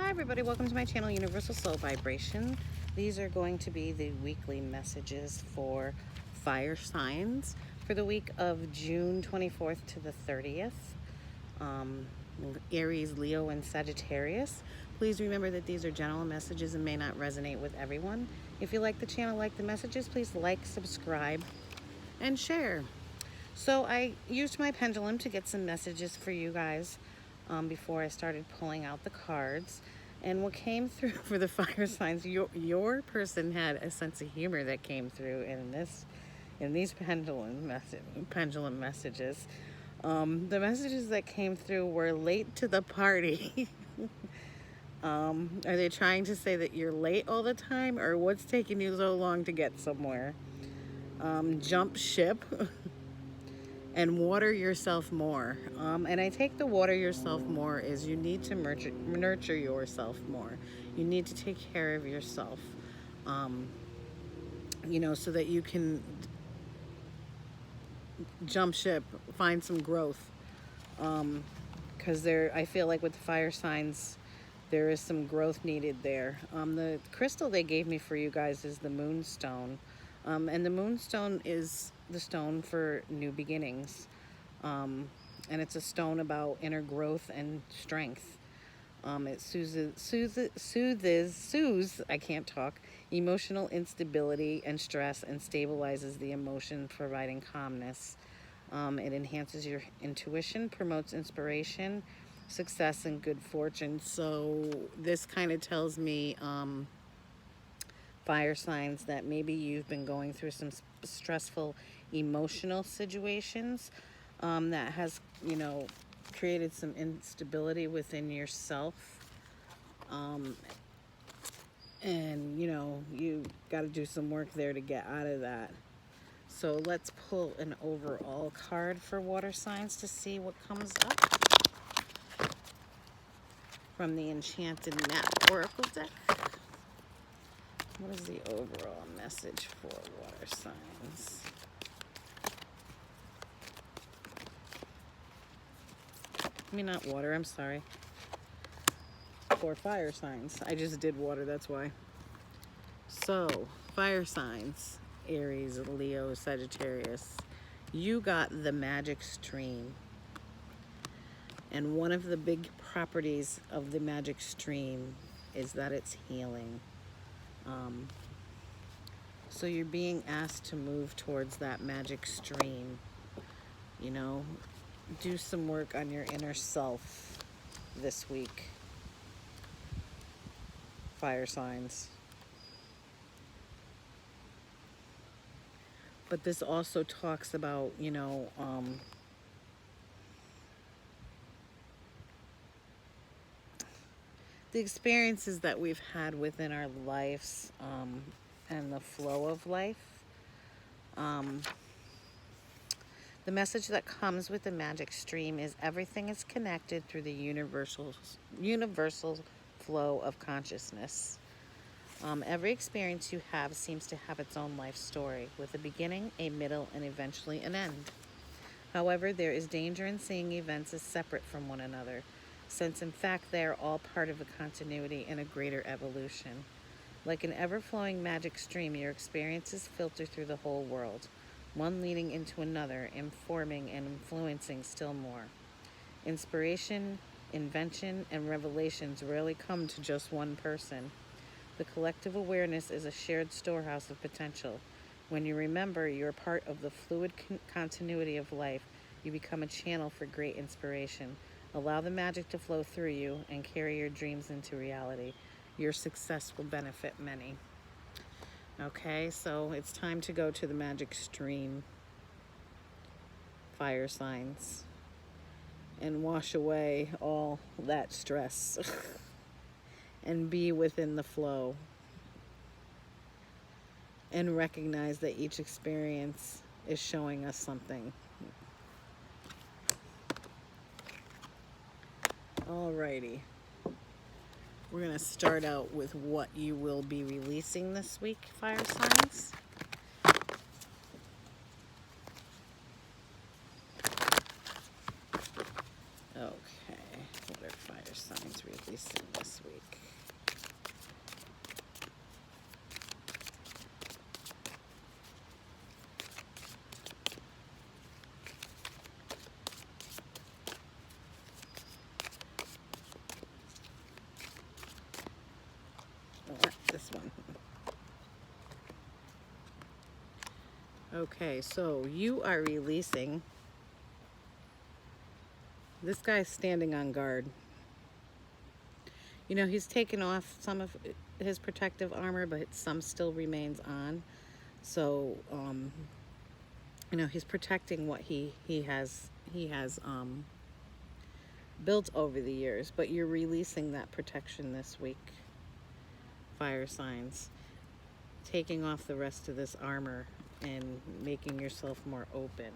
Hi everybody, welcome to my channel, Universal Soul Vibration. These are going to be the weekly messages for fire signs for the week of June 24th to the 30th. Aries, Leo, and Sagittarius. Please remember that these are general messages and may not resonate with everyone. If you like the channel, like the messages, please like, subscribe, and share. So I used my pendulum to get some messages for you guys before I started pulling out the cards. And what came through for the fire signs, your person had a sense of humor that came through in these pendulum messages. The messages that came through were late to the party. Are they trying to say that you're late all the time, or what's taking you so long to get somewhere? Jump ship. And water yourself more. And I take the water yourself more is you need to nurture yourself more. You need to take care of yourself, so that you can jump ship, find some growth. Because I feel like with the fire signs, there is some growth needed there. The crystal they gave me for you guys is the moonstone. And the moonstone is the stone for new beginnings. And it's a stone about inner growth and strength. It soothes, I can't talk, emotional instability and stress, and stabilizes the emotion, providing calmness. It enhances your intuition, promotes inspiration, success, and good fortune. So this kind of tells me, fire signs, that maybe you've been going through some stressful emotional situations that has, created some instability within yourself. And, you got to do some work there to get out of that. So let's pull an overall card for water signs to see what comes up from the Enchanted Map Oracle deck. What is the overall message for water signs? I mean, not water, I'm sorry. For fire signs. I just did water, that's why. So, fire signs, Aries, Leo, Sagittarius. You got the magic stream. And one of the big properties of the magic stream is that it's healing. So you're being asked to move towards that magic stream. Do some work on your inner self this week. Fire signs. But this also talks about, the experiences that we've had within our lives, and the flow of life. The message that comes with the magic stream is everything is connected through the universal flow of consciousness. Every experience you have seems to have its own life story, with a beginning, a middle, and eventually an end. However, there is danger in seeing events as separate from one another, since in fact they are all part of a continuity and a greater evolution. Like an ever-flowing magic stream, your experiences filter through the whole world, one leading into another, informing and influencing still more. Inspiration, invention, and revelations rarely come to just one person. The collective awareness is a shared storehouse of potential. When you remember you're part of the fluid continuity of life, you become a channel for great inspiration. Allow the magic to flow through you and carry your dreams into reality. Your success will benefit many. Okay, so it's time to go to the magic stream, fire signs, and wash away all that stress and be within the flow. And recognize that each experience is showing us something. Alrighty. We're going to start out with what you will be releasing this week, fire signs. Okay. What are fire signs releasing this week? this one. Okay, so you are releasing. This guy's standing on guard. You know, he's taken off some of his protective armor, but some still remains on. So, you know, he's protecting what he has built over the years, but you're releasing that protection this week, fire signs. Taking off the rest of this armor and making yourself more open.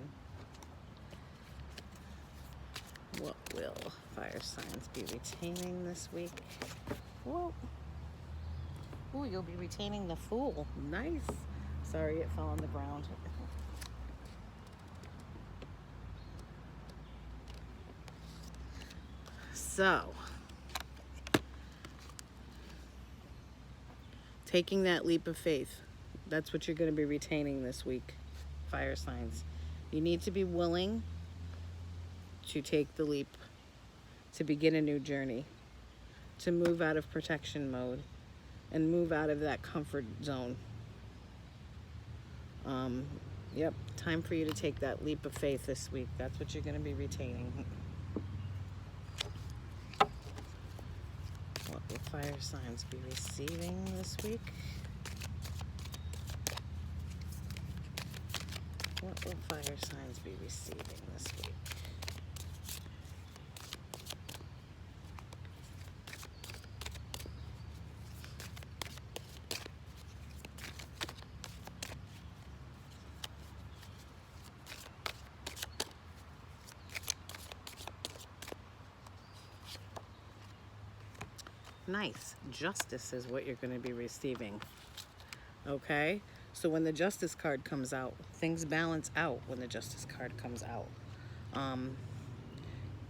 What will fire signs be retaining this week? Whoa. Ooh, you'll be retaining the Fool. Nice. Sorry, it fell on the ground. So, taking that leap of faith. That's what you're going to be retaining this week, fire signs. You need to be willing to take the leap, to begin a new journey, to move out of protection mode and move out of that comfort zone. Yep, time for you to take that leap of faith this week. That's what you're going to be retaining. What will fire signs be receiving this week? What will fire signs be receiving this week? Nice. Justice is what you're going to be receiving. Okay? So when the Justice card comes out, things balance out when the Justice card comes out.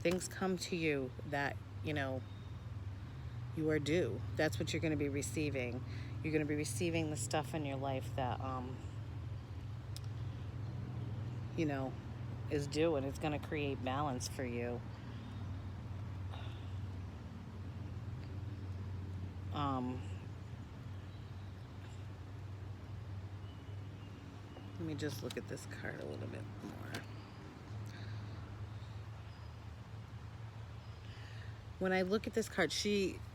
Things come to you that, you know, you are due. That's what you're going to be receiving. You're going to be receiving the stuff in your life that, you know, is due, and it's going to create balance for you. Let me just look at this card a little bit more. When I look at this card,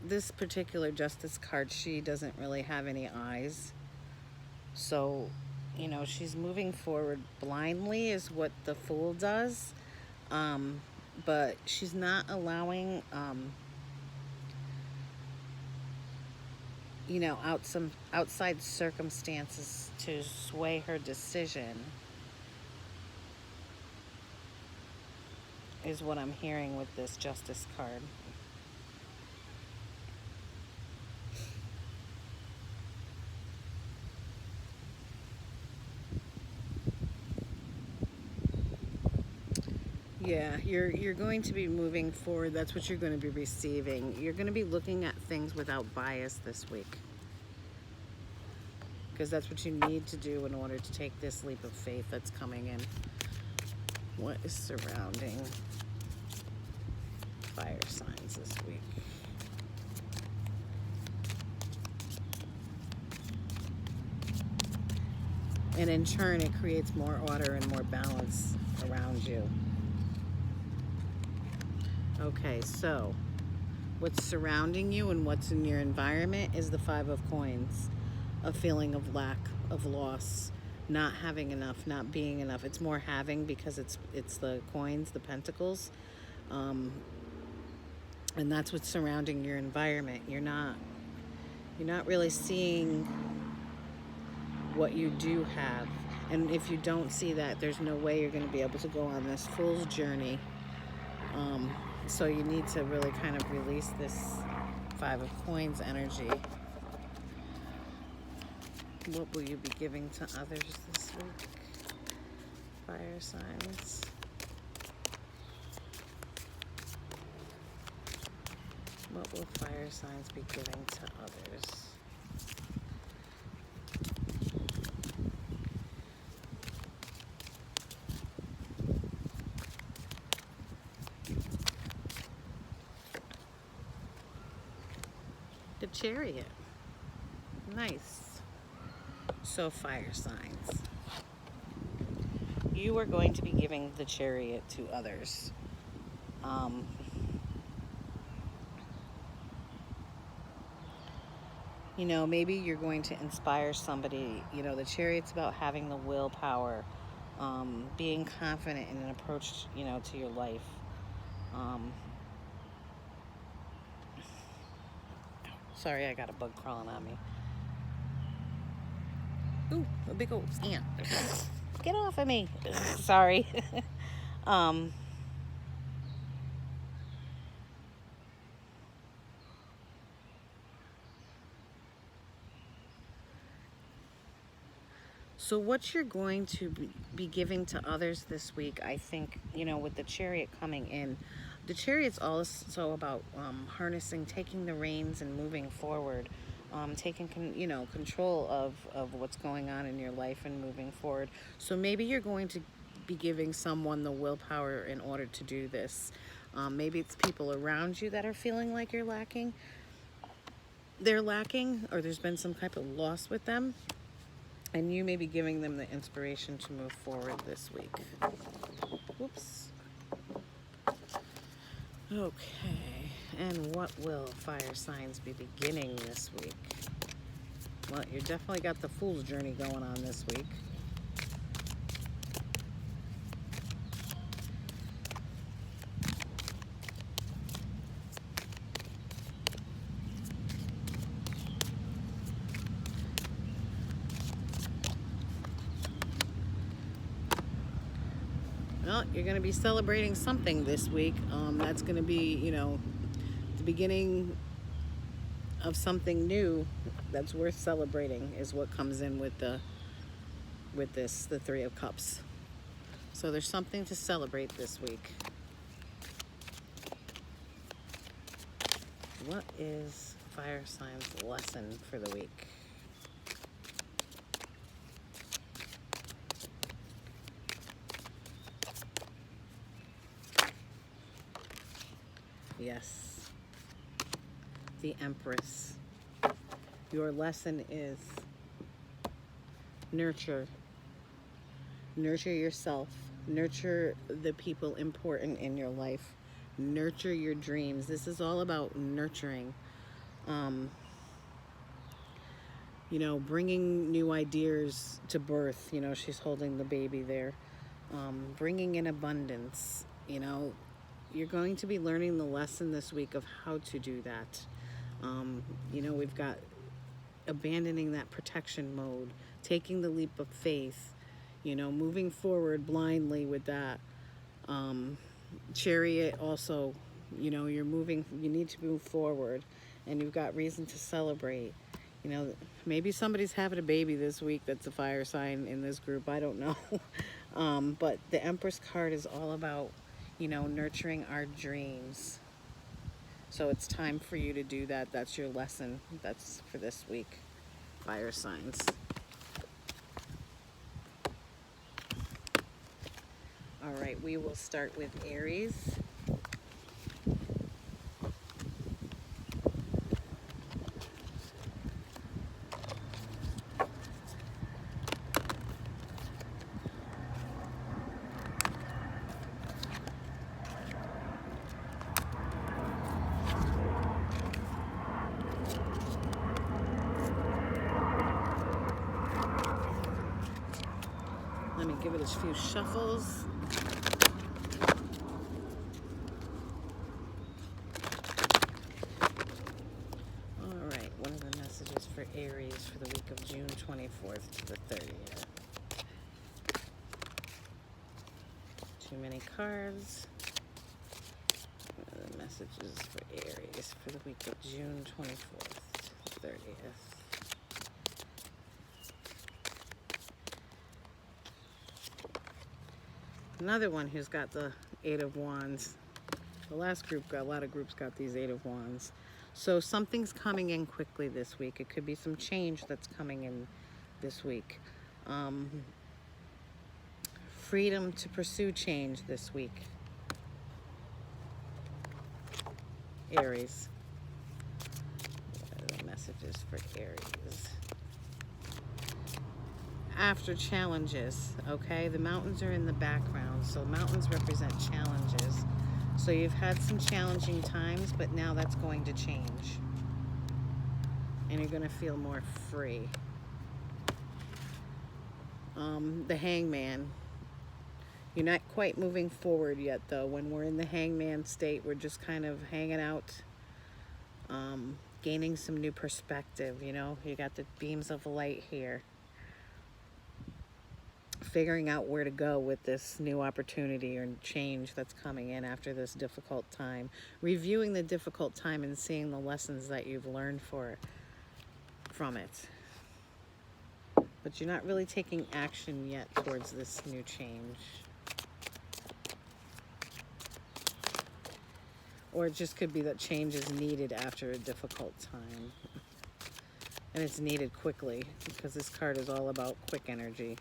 this particular Justice card, she doesn't really have any eyes. So, you know, she's moving forward blindly is what the Fool does. But she's not allowing, you know, outside circumstances to sway her decision, is what I'm hearing with this Justice card. Yeah, you're going to be moving forward. That's what you're going to be receiving. You're going to be looking at things without bias this week, because that's what you need to do in order to take this leap of faith that's coming in. What is surrounding fire signs this week? And in turn, it creates more order and more balance around you. Okay, so what's surrounding you and what's in your environment is the Five of Coins. A feeling of lack, of loss, not having enough, not being enough. It's more having, because it's the coins, the pentacles. And that's what's surrounding your environment. You're not really seeing what you do have. And if you don't see that, there's no way you're going to be able to go on this Fool's journey. So you need to really kind of release this Five of Coins energy. What will you be giving to others this week? Fire signs. What will fire signs be giving to others? The Chariot. Nice. So fire signs. You are going to be giving the Chariot to others. Um, maybe you're going to inspire somebody. The Chariot's about having the willpower, being confident in an approach, to your life. Sorry, I got a bug crawling on me. Ooh, a big old ant. Get off of me. Sorry. um, so what you're going to be giving to others this week, I think, with the Chariot coming in, the Chariot's also about harnessing, taking the reins and moving forward, taking, control of what's going on in your life and moving forward. So maybe you're going to be giving someone the willpower in order to do this. Maybe it's people around you that are feeling like they're lacking, or there's been some type of loss with them. And you may be giving them the inspiration to move forward this week. Whoops. Okay. And what will fire signs be beginning this week? Well, you definitely got the Fool's Journey going on this week. Well, you're going to be celebrating something this week. That's going to be, the beginning of something new that's worth celebrating is what comes in with the Three of Cups. So there's something to celebrate this week. What is fire signs' lesson for the week? Yes. The Empress. Your lesson is nurture. Nurture yourself. Nurture the people important in your life. Nurture your dreams. This is all about nurturing. Bringing new ideas to birth. She's holding the baby there. Bringing in abundance. You're going to be learning the lesson this week of how to do that. We've got abandoning that protection mode, taking the leap of faith, moving forward blindly with that. Chariot also, you need to move forward, and you've got reason to celebrate. Maybe somebody's having a baby this week that's a fire sign in this group. I don't know. But the Empress card is all about, nurturing our dreams. So it's time for you to do that. That's your lesson. That's for this week. Fire signs. All right, we will start with Aries. Let me give it a few shuffles. All right, what are the messages for Aries for the week of June 24th to the 30th? Too many cards. What are the messages for Aries for the week of June 24th to the 30th? Another one who's got the Eight of Wands. The last group a lot of groups got these Eight of Wands. So something's coming in quickly this week. It could be some change that's coming in this week. Freedom to pursue change this week. Aries. What are the messages messages for Aries. After challenges, okay? The mountains are in the background, so mountains represent challenges. So you've had some challenging times, but now that's going to change. And you're going to feel more free. The Hangman. You're not quite moving forward yet, though. When we're in the Hangman state, we're just kind of hanging out, gaining some new perspective, you know? You got the beams of light here. Figuring out where to go with this new opportunity or change that's coming in after this difficult time. Reviewing the difficult time and seeing the lessons that you've learned from it. But you're not really taking action yet towards this new change. Or it just could be that change is needed after a difficult time. And it's needed quickly, because this card is all about quick energy.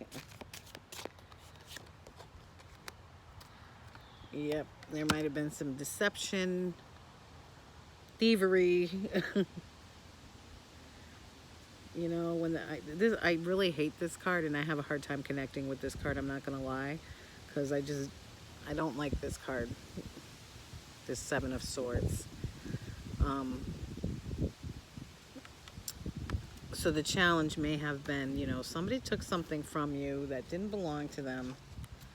Yep, there might have been some deception, thievery. You know, when I really hate this card, and I have a hard time connecting with this card, I'm not going to lie, because I don't like this card, this Seven of Swords. So the challenge may have been, you know, somebody took something from you that didn't belong to them,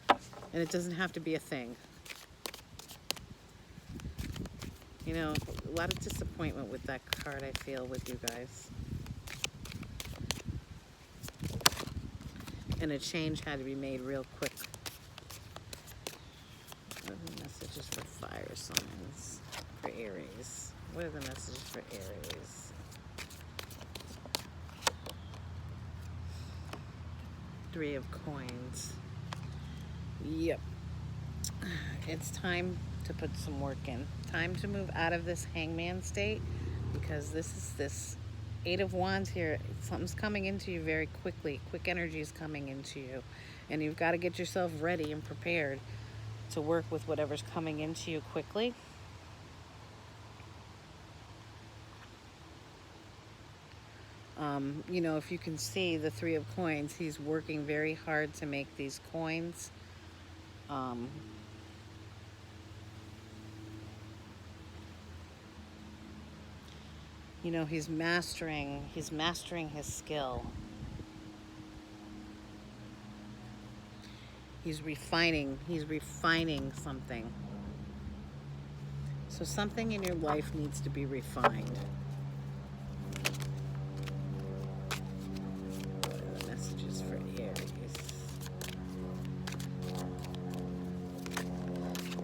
and it doesn't have to be a thing. You know, a lot of disappointment with that card, I feel, with you guys. And a change had to be made real quick. What are the messages for fire signs for Aries? What are the messages for Aries? Three of Coins. Yep. It's time to put some work in. Time to move out of this Hangman state, because this Eight of Wands here, something's coming into you very quickly. Quick energy is coming into you, and you've got to get yourself ready and prepared to work with whatever's coming into you quickly. You know, if you can see the Three of Coins, he's working very hard to make these coins. You know, he's mastering his skill. He's refining something. So something in your life needs to be refined. What are the messages for Aries?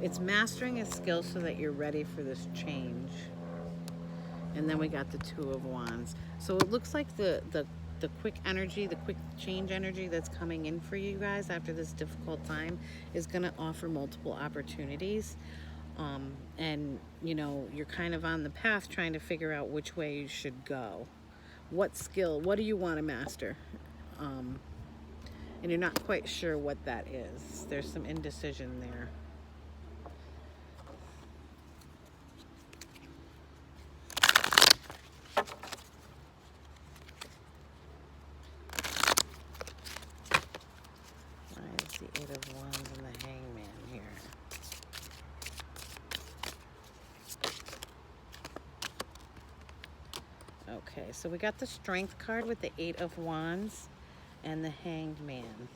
It's mastering his skill so that you're ready for this change. And then we got the Two of Wands. So it looks like the quick energy, the quick change energy that's coming in for you guys after this difficult time is going to offer multiple opportunities. And, you know, you're kind of on the path trying to figure out which way you should go. What skill, what do you want to master? And you're not quite sure what that is. There's some indecision there. The Eight of Wands and the Hangman here. Okay, so we got the Strength card with the Eight of Wands and the Hanged Man.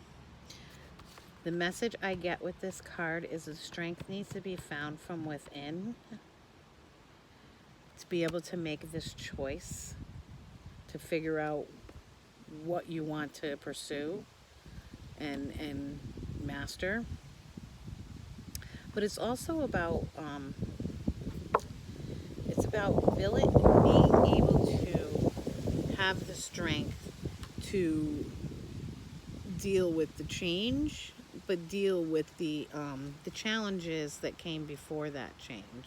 The message I get with this card is the strength needs to be found from within to be able to make this choice, to figure out what you want to pursue and master. But it's also about being able to have the strength to deal with the change, but deal with the challenges that came before that change.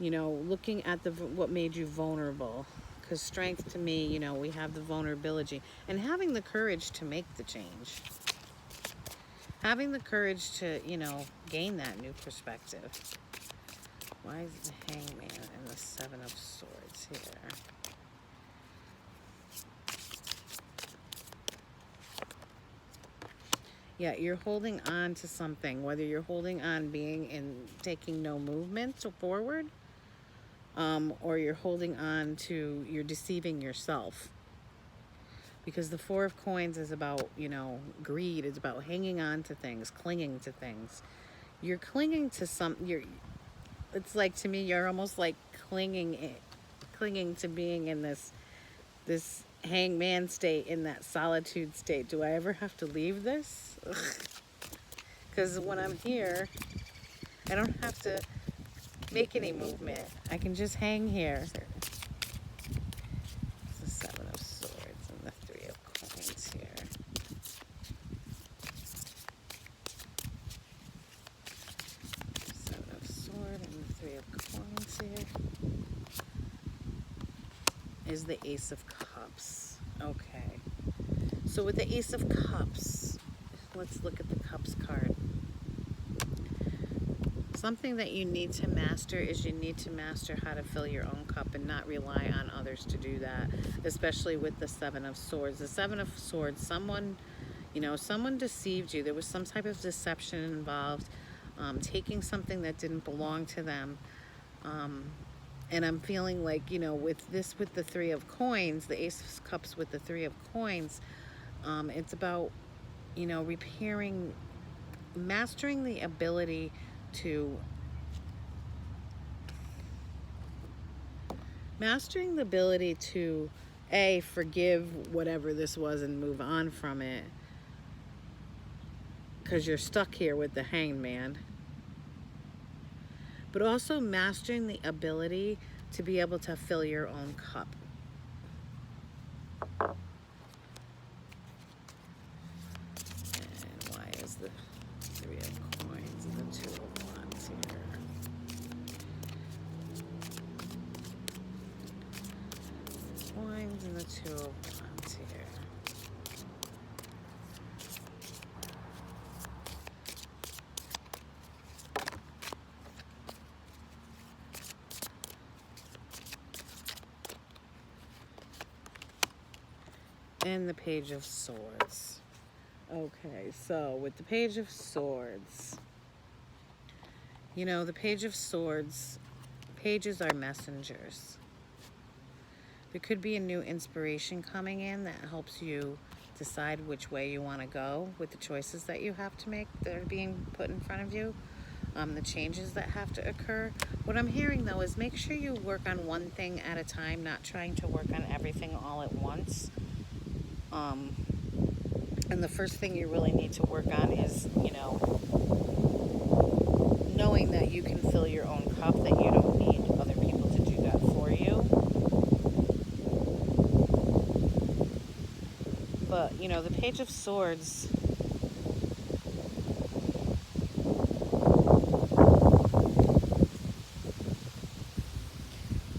You know, looking at what made you vulnerable. Because strength to me, you know, we have the vulnerability and having the courage to make the change. Having the courage to, you know, gain that new perspective. Why is the Hangman in the Seven of Swords here. Yeah, you're holding on to something, whether you're holding on being in taking no movement forward, or you're holding on to, you're deceiving yourself. Because the Four of Coins is about, you know, greed. It's about hanging on to things, clinging to things. You're clinging to it's like, to me, you're almost like clinging to being in this hangman state, in that solitude state. Do I ever have to leave this? Because when I'm here, I don't have to make any movement. I can just hang here. It's the Seven of Swords and the Three of Coins here. Seven of Swords and the Three of Coins here. Is the Ace of Cups. Okay. So with the Ace of Cups, let's look at the Cups card. Something that you need to master is you need to master how to fill your own cup and not rely on others to do that, especially with the Seven of Swords. The Seven of Swords, someone, you know, someone deceived you. There was some type of deception involved, taking something that didn't belong to them. And I'm feeling like, you know, with the Three of Coins, the Ace of Cups with the Three of Coins, it's about, you know, mastering the ability to forgive whatever this was and move on from it, because you're stuck here with the Hanged Man. But also mastering the ability to be able to fill your own cup. And why is the Three of Coins and the Two of Wands here? Coins and the Two of Wands here. And the Page of Swords. Okay, so with the Page of Swords, you know, the Page of Swords, pages are messengers. There could be a new inspiration coming in that helps you decide which way you want to go with the choices that you have to make that are being put in front of you, the changes that have to occur. What I'm hearing, though, is make sure you work on one thing at a time, not trying to work on everything all at once. And the first thing you really need to work on is, you know, knowing that you can fill your own cup, that you don't need other people to do that for you. But, you know, the Page of Swords,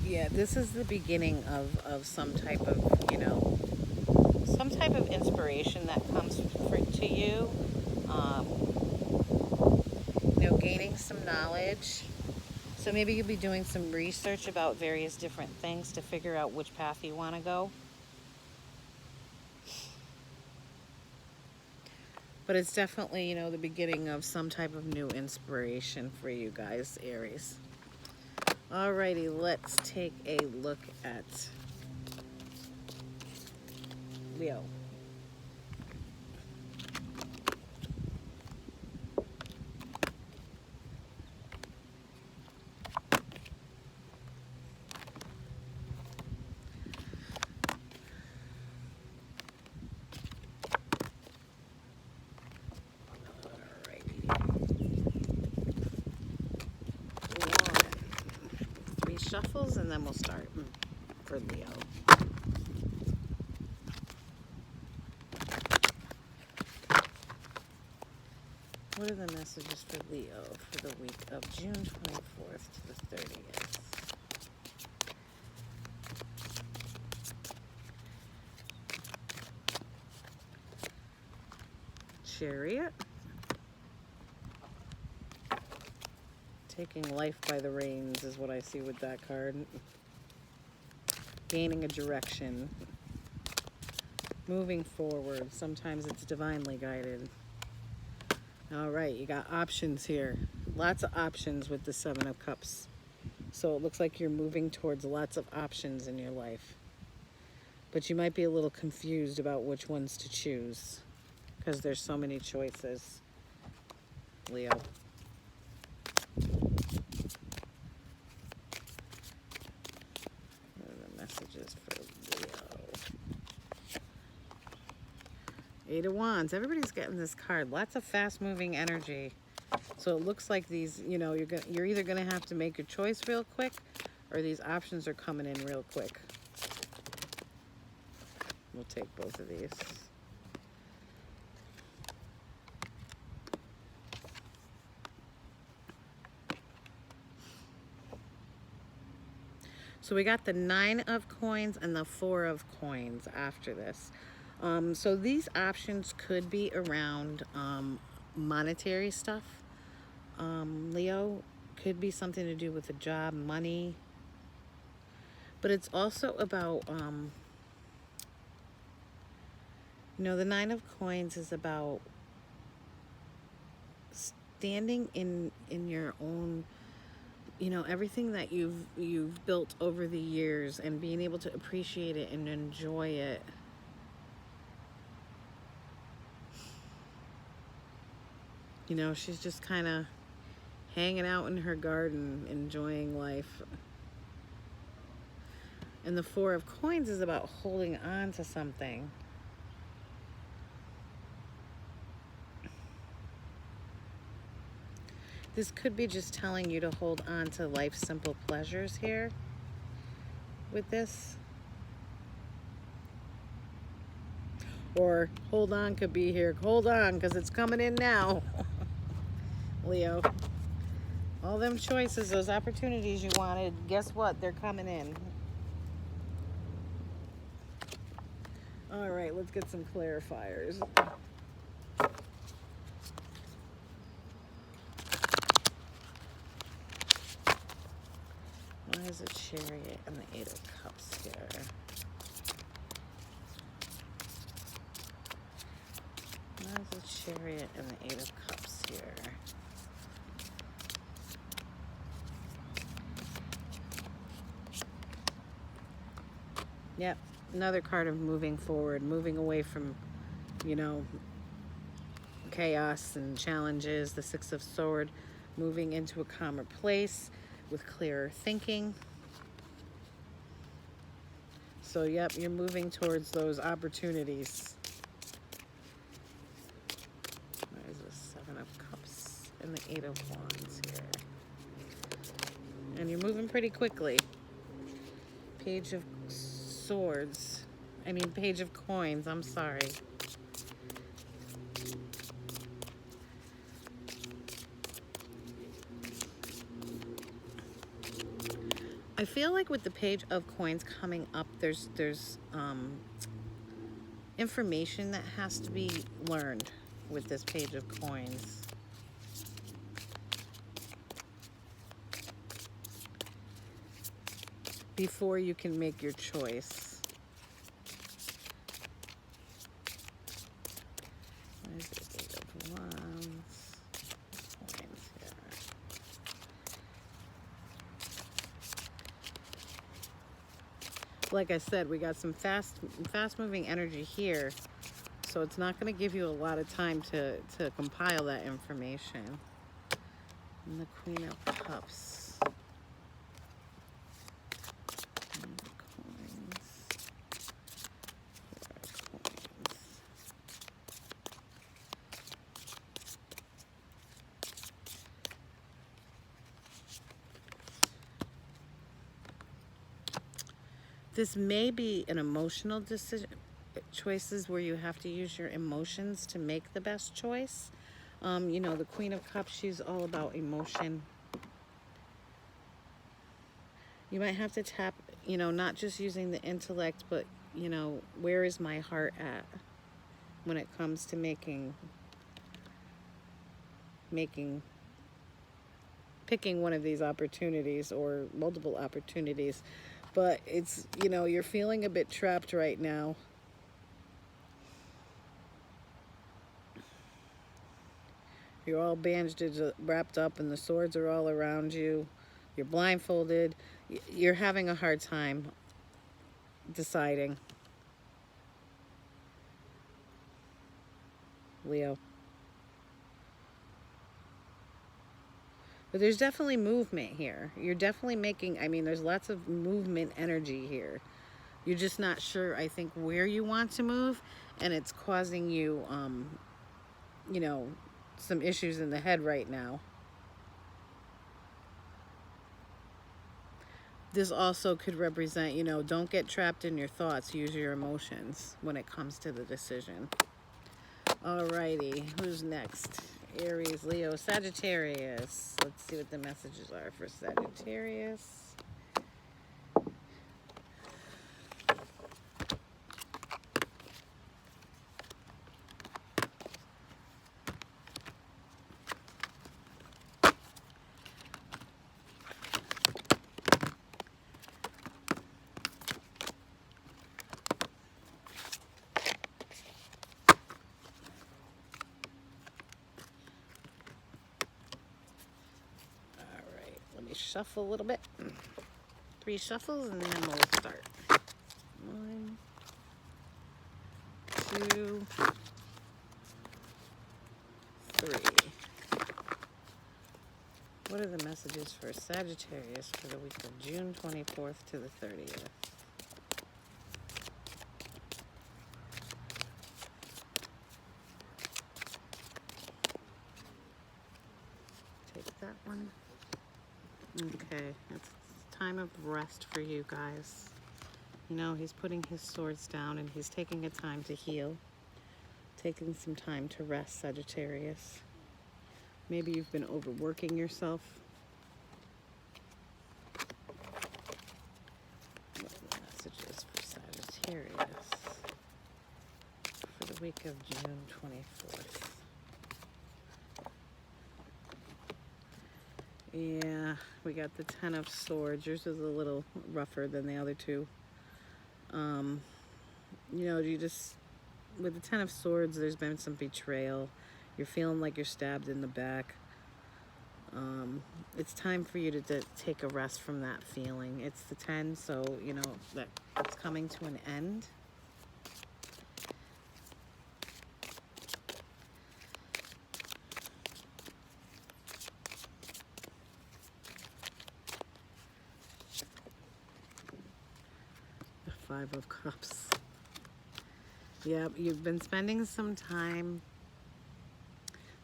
yeah, this is the beginning of some type of, you know, some type of inspiration that comes to you. You know, gaining some knowledge. So maybe you'll be doing some research about various different things to figure out which path you want to go. But it's definitely, you know, the beginning of some type of new inspiration for you guys, Aries. Alrighty, let's take a look at Leo. Shuffles, and then we'll start for Leo. What are the messages for Leo for the week of June 24th to the 30th? Chariot, Taking life by the reins is what I see with that card. Gaining a direction. Moving forward. Sometimes it's divinely guided. All right, you got options here. Lots of options with the Seven of Cups. So it looks like you're moving towards lots of options in your life. But you might be a little confused about which ones to choose because there's so many choices, Leo. What are the messages for Leo? Eight of Wands. Everybody's getting this card. Lots of fast-moving energy. So it looks like these, you know, you're either going to have to make your choice real quick, or these options are coming in real quick. We'll take both of these. So we got the Nine of Coins and the Four of Coins after this. So these options could be around monetary stuff. Leo, could be something to do with a job, money. But it's also about, you know, the Nine of Coins is about standing in your own, you know, everything that you've built over the years and being able to appreciate it and enjoy it. You know, she's just kind of hanging out in her garden, enjoying life. And the Four of Coins is about holding on to something. This could be just telling you to hold on to life's simple pleasures here with this. Or hold on could be here. Hold on, because it's coming in now. Leo. All them choices, those opportunities you wanted, guess what? They're coming in. All right, let's get some clarifiers. Why is a Chariot and the Eight of Cups here? Why is a Chariot and the Eight of Cups here? Yep, another card of moving forward, moving away from, you know, chaos and challenges. The Six of Swords, moving into a calmer place with clearer thinking. So, yep, you're moving towards those opportunities. There's the Seven of Cups and the Eight of Wands here. And you're moving pretty quickly. Page of Swords. I mean, Page of Coins. I'm sorry. I feel like with the Page of Coins coming up, there's information that has to be learned with this Page of Coins. Before you can make your choice. Where's the Eight of Wands? Coins here. Like I said, we got some fast moving energy here, so it's not going to give you a lot of time to compile that information. And the Queen of Cups. And the coins. Four of Coins. This may be an emotional decision, choices where you have to use your emotions to make the best choice. You know, the Queen of Cups, she's all about emotion. You might have to tap, you know, not just using the intellect, but, you know, where is my heart at when it comes to making picking one of these opportunities or multiple opportunities. But it's, you know, you're feeling a bit trapped right now. You're all bandaged, wrapped up, and the swords are all around you. You're blindfolded. You're having a hard time deciding. Leo. But there's definitely movement here. You're definitely making, I mean, there's lots of movement energy here. You're just not sure, I think, where you want to move, and it's causing you, you know, some issues in the head right now. This also could represent, you know, don't get trapped in your thoughts. Use your emotions when it comes to the decision. Alrighty, who's next? Aries, Leo, Sagittarius. Let's see what the messages are for Sagittarius. Shuffle a little bit. 3 shuffles and then we'll start. 1, 2, 3. What are the messages for Sagittarius for the week of June 24th to the 30th? Take that one. Okay, it's time of rest for you guys. You know, he's putting his swords down and he's taking a time to heal. Taking some time to rest, Sagittarius. Maybe you've been overworking yourself. What are the messages for Sagittarius for the week of June 24th? Yeah, we got the 10 of Swords. Yours is a little rougher than the other two. You know, you just, with the 10 of Swords, there's been some betrayal. You're feeling like you're stabbed in the back. It's time for you to take a rest from that feeling. It's the 10, so, you know, that it's coming to an end. The 5 of Cups. Yep, you've been spending some time,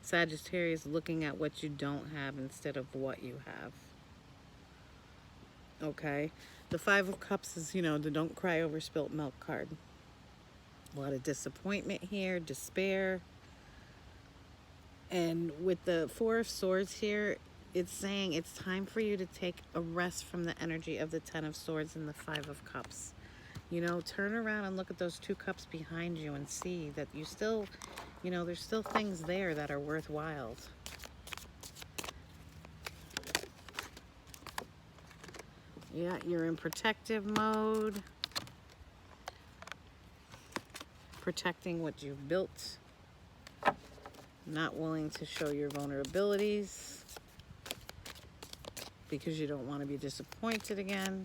Sagittarius, looking at what you don't have instead of what you have. Okay? The 5 of Cups is, you know, the don't cry over spilt milk card. A lot of disappointment here, despair. And with the 4 of Swords here, it's saying it's time for you to take a rest from the energy of the 10 of Swords and the 5 of Cups. You know, turn around and look at those 2 cups behind you and see that you still, you know, there's still things there that are worthwhile. Yeah, you're in protective mode. Protecting what you've built. Not willing to show your vulnerabilities because you don't want to be disappointed again.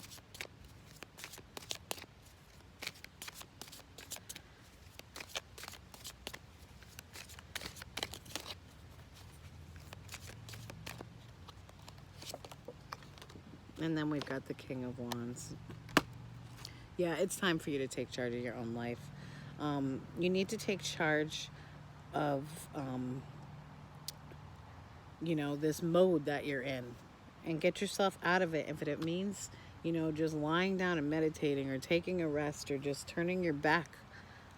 And then we've got the King of Wands. Yeah, it's time for you to take charge of your own life. You need to take charge of, you know, this mode that you're in. And get yourself out of it. If it means, you know, just lying down and meditating or taking a rest or just turning your back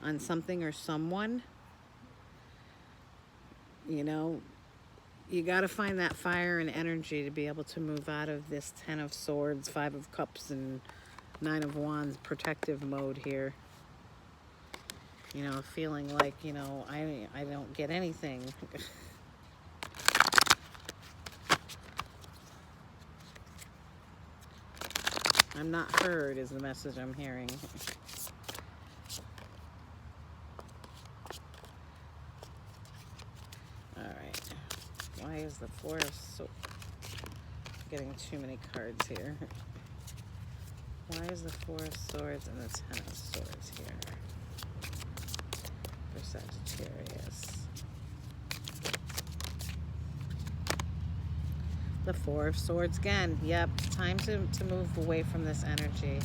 on something or someone, you know, you got to find that fire and energy to be able to move out of this 10 of Swords, 5 of Cups, and 9 of Wands protective mode here. You know, feeling like, you know, I don't get anything. I'm not heard is the message I'm hearing. All right. Why is the Four of Swords? Getting too many cards here. Why is the Four of Swords and the Ten of Swords here for Sagittarius? The Four of Swords again. Yep, time to move away from this energy.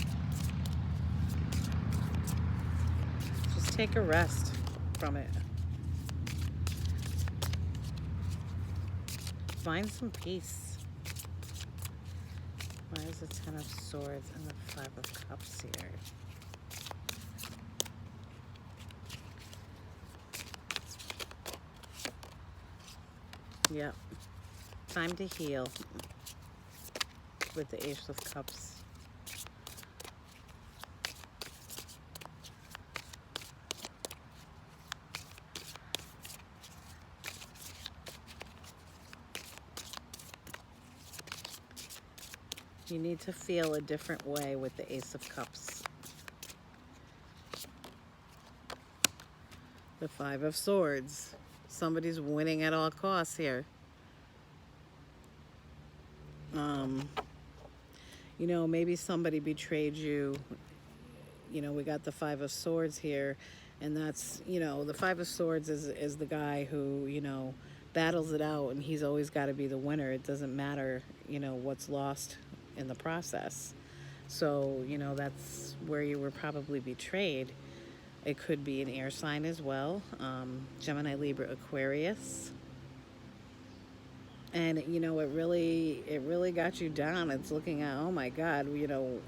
Just take a rest from it. Find some peace. Why is the Ten of Swords and the Five of Cups here? Yep. Time to heal with the Ace of Cups. You need to feel a different way with the Ace of Cups. The Five of Swords. Somebody's winning at all costs here. You know, maybe somebody betrayed you. You know, we got the Five of Swords here, and that's, you know, the Five of Swords is the guy who, you know, battles it out, and he's always got to be the winner. It doesn't matter, you know, what's lost in the process. So, you know, that's where you were probably betrayed. It could be an air sign as well. Gemini, Libra, Aquarius. And, you know, it really got you down. It's looking at, oh my God, you know,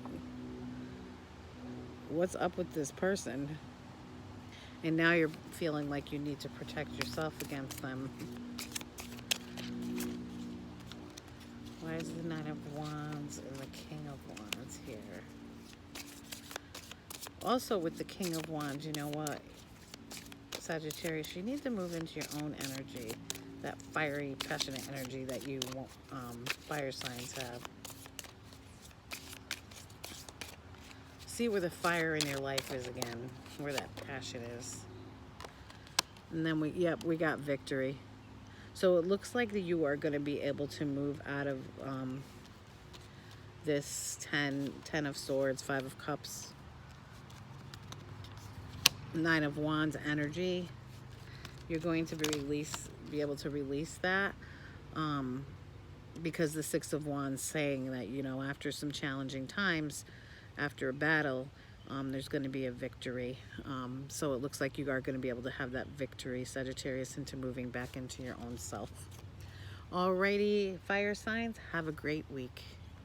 what's up with this person? And now you're feeling like you need to protect yourself against them. Why is the Nine of Wands and the King of Wands here? Also with the King of Wands, you know what, Sagittarius, you need to move into your own energy. That fiery, passionate energy that you fire signs have. See where the fire in your life is again, where that passion is. And then we got victory. So it looks like that you are going to be able to move out of this Ten of Swords, Five of Cups, Nine of Wands energy. You're going to be able to release that because the Six of Wands saying that, you know, after some challenging times, after a battle, there's going to be a victory. So it looks like you are going to be able to have that victory, Sagittarius, into moving back into your own self. Alrighty, fire signs, have a great week.